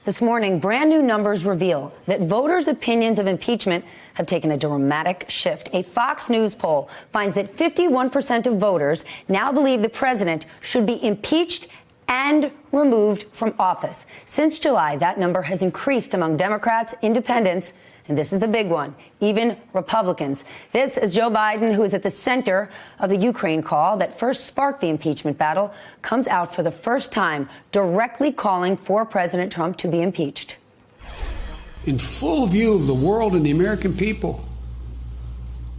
This morning, brand new numbers reveal that voters' opinions of impeachment have taken a dramatic shift. A Fox News poll finds that 51% of voters now believe the president should be impeached and removed from office. Since July, that number has increased among Democrats, independents, and this is the big one, even Republicans. This is Joe Biden, who is at the center of the Ukraine call that first sparked the impeachment battle, comes out for the first time directly calling for President Trump to be impeached. In full view of the world and the American people,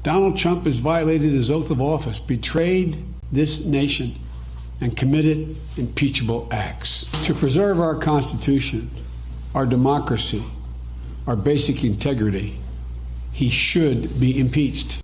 Donald Trump has violated his oath of office, betrayed this nation, and committed impeachable acts. To preserve our Constitution, our democracy, our basic integrity, he should be impeached.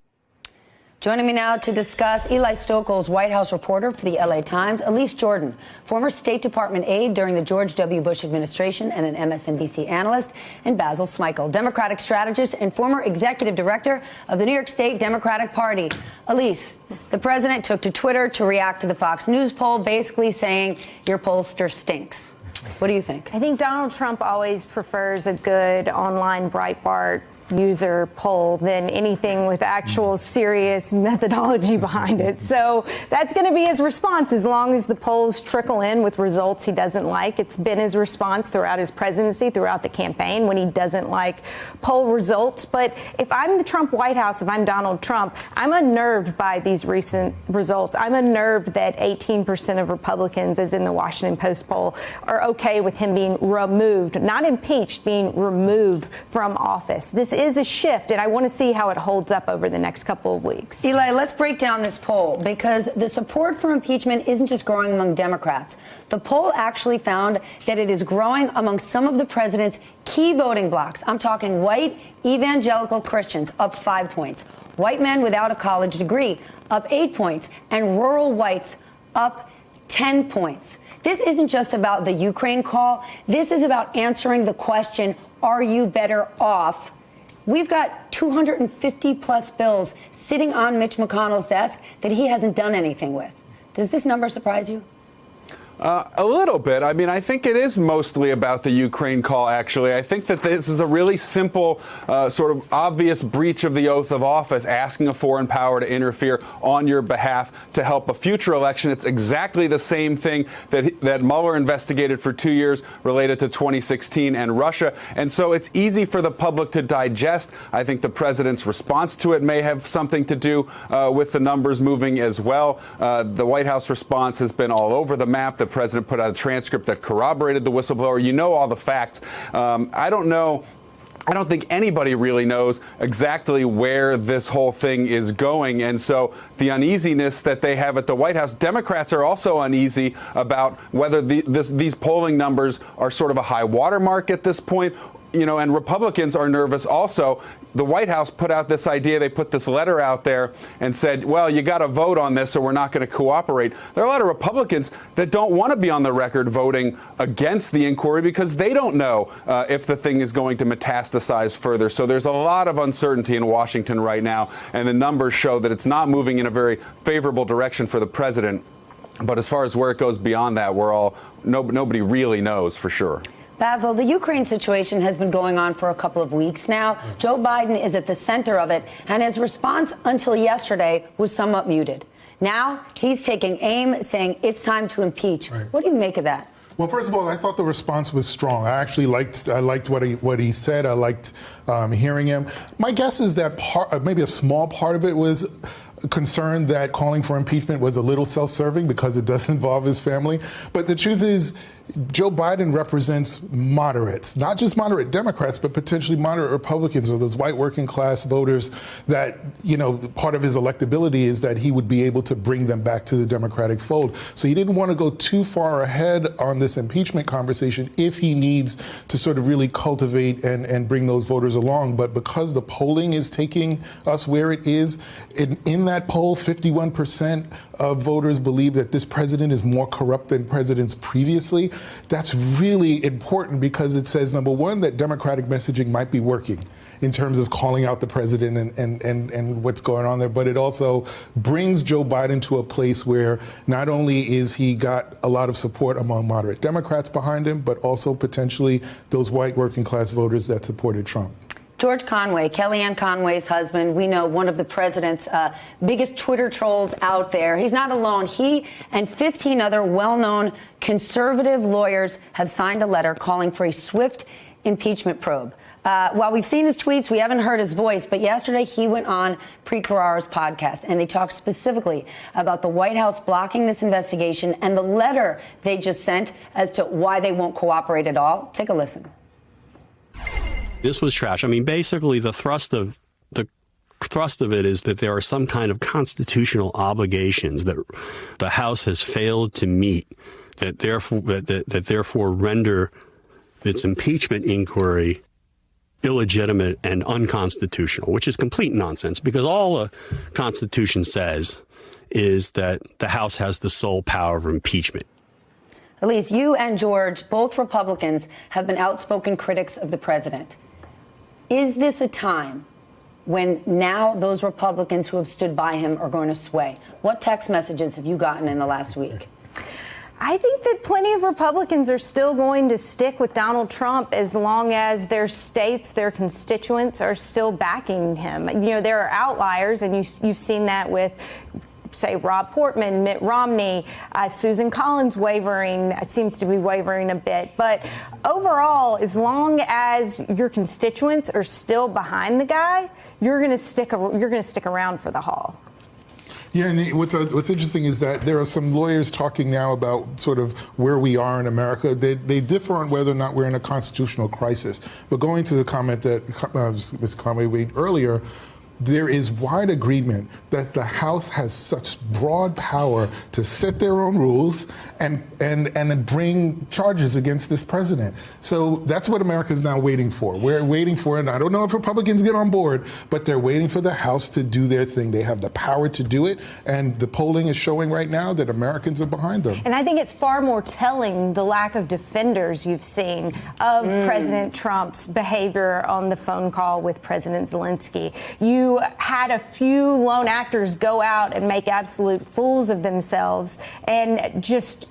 Joining me now to discuss, Eli Stokel's White House reporter for the LA Times, Elise Jordan, former State Department aide during the George W. Bush administration and an MSNBC analyst, and Basil Smikle, Democratic strategist and former executive director of the New York State Democratic Party. Elise, the president took to Twitter to react to the Fox News poll, basically saying your pollster stinks. What do you think? I think Donald Trump always prefers a good online Breitbart user poll than anything with actual serious methodology behind it. So that's going to be his response as long as the polls trickle in with results he doesn't like. It's been his response throughout his presidency, throughout the campaign, when he doesn't like poll results. But if I'm the Trump White House, if I'm Donald Trump, I'm unnerved by these recent results. I'm unnerved that 18% of Republicans, as in the Washington Post poll, are okay with him being removed, not impeached, being removed from office. This is a shift, and I want to see how it holds up over the next couple of weeks. Eli, let's break down this poll, because the support for impeachment isn't just growing among Democrats. The poll actually found that it is growing among some of the president's key voting blocs. I'm talking white evangelical Christians, up 5 points, white men without a college degree, up 8 points, and rural whites, up 10 points. This isn't just about the Ukraine call. This is about answering the question, are you better off? We've got 250 plus bills sitting on Mitch McConnell's desk that he hasn't done anything with. Does this number surprise you? A little bit. I mean, I think it is mostly about the Ukraine call, actually. I think that this is a really simple, sort of obvious breach of the oath of office, asking a foreign power to interfere on your behalf to help a future election. It's exactly the same thing that Mueller investigated for 2 years related to 2016 and Russia. And so it's easy for the public to digest. I think the president's response to it may have something to do with the numbers moving as well. The White House response has been all over the map. The president put out a transcript that corroborated the whistleblower. You know all the facts. I don't think anybody really knows exactly where this whole thing is going. And so the uneasiness that they have at the White House, Democrats are also uneasy about whether these polling numbers are sort of a high watermark at this point. You know, and Republicans are nervous also. The White House put out this idea. They put this letter out there and said, well, you got to vote on this or we're not going to cooperate. There are a lot of Republicans that don't want to be on the record voting against the inquiry because they don't know if the thing is going to metastasize further. So there's a lot of uncertainty in Washington right now. And the numbers show that it's not moving in a very favorable direction for the president. But as far as where it goes beyond that, nobody really knows for sure. Basil, the Ukraine situation has been going on for a couple of weeks now. Joe Biden is at the center of it, and his response until yesterday was somewhat muted. Now he's taking aim, saying it's time to impeach. Right. What do you make of that? Well, first of all, I thought the response was strong. I actually liked what he said. I liked hearing him. My guess is that maybe a small part of it was concerned that calling for impeachment was a little self-serving because it does involve his family. But the truth is, Joe Biden represents moderates, not just moderate Democrats, but potentially moderate Republicans or those white working class voters that, you know, part of his electability is that he would be able to bring them back to the Democratic fold. So he didn't want to go too far ahead on this impeachment conversation if he needs to sort of really cultivate and bring those voters along. But because the polling is taking us where it is, in that poll, 51% of voters believe that this president is more corrupt than presidents previously. that's really important because it says, number one, that Democratic messaging might be working in terms of calling out the president and what's going on there, but it also brings Joe Biden to a place where not only is he got a lot of support among moderate Democrats behind him, but also potentially those white working class voters that supported Trump. George Conway, Kellyanne Conway's husband, we know one of the president's biggest Twitter trolls out there. He's not alone. He and 15 other well-known conservative lawyers have signed a letter calling for a swift impeachment probe. While we've seen his tweets, we haven't heard his voice, but yesterday he went on Preet Bharara's podcast, and they talked specifically about the White House blocking this investigation and the letter they just sent as to why they won't cooperate at all. Take a listen. This was trash. I mean, basically, the thrust of it is that there are some kind of constitutional obligations that the House has failed to meet, that therefore render its impeachment inquiry illegitimate and unconstitutional, which is complete nonsense, because all the Constitution says is that the House has the sole power of impeachment. Elise, you and George, both Republicans, have been outspoken critics of the president. Is this a time when now those Republicans who have stood by him are going to sway? What text messages have you gotten in the last week? I think that plenty of Republicans are still going to stick with Donald Trump as long as their states, their constituents are still backing him. You know, there are outliers, and you've seen that with, say, Rob Portman, Mitt Romney, Susan Collins wavering, seems to be wavering a bit. But overall, as long as your constituents are still behind the guy, you're going to stick around for the haul. Yeah, and what's interesting is that there are some lawyers talking now about sort of where we are in America. They differ on whether or not we're in a constitutional crisis. But going to the comment that Ms. Conway made earlier, there is wide agreement that the House has such broad power to set their own rules and bring charges against this president. So that's what America is now waiting for. We're waiting for, and I don't know if Republicans get on board, but they're waiting for the House to do their thing. They have the power to do it, and the polling is showing right now that Americans are behind them. And I think it's far more telling the lack of defenders you've seen of President Trump's behavior on the phone call with President Zelensky. You had a few lone actors go out and make absolute fools of themselves and just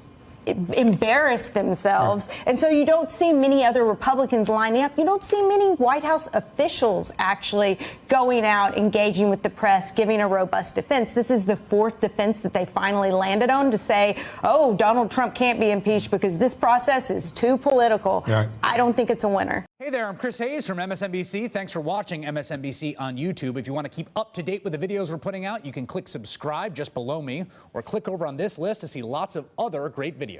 embarrass themselves. And so you don't see many other Republicans lining up. You don't see many White House officials actually going out, engaging with the press, giving a robust defense. This is the fourth defense that they finally landed on to say, oh, Donald Trump can't be impeached because this process is too political. Yeah. I don't think it's a winner. Hey there, I'm Chris Hayes from MSNBC. Thanks for watching MSNBC on YouTube. If you want to keep up to date with the videos we're putting out, you can click subscribe just below me or click over on this list to see lots of other great videos.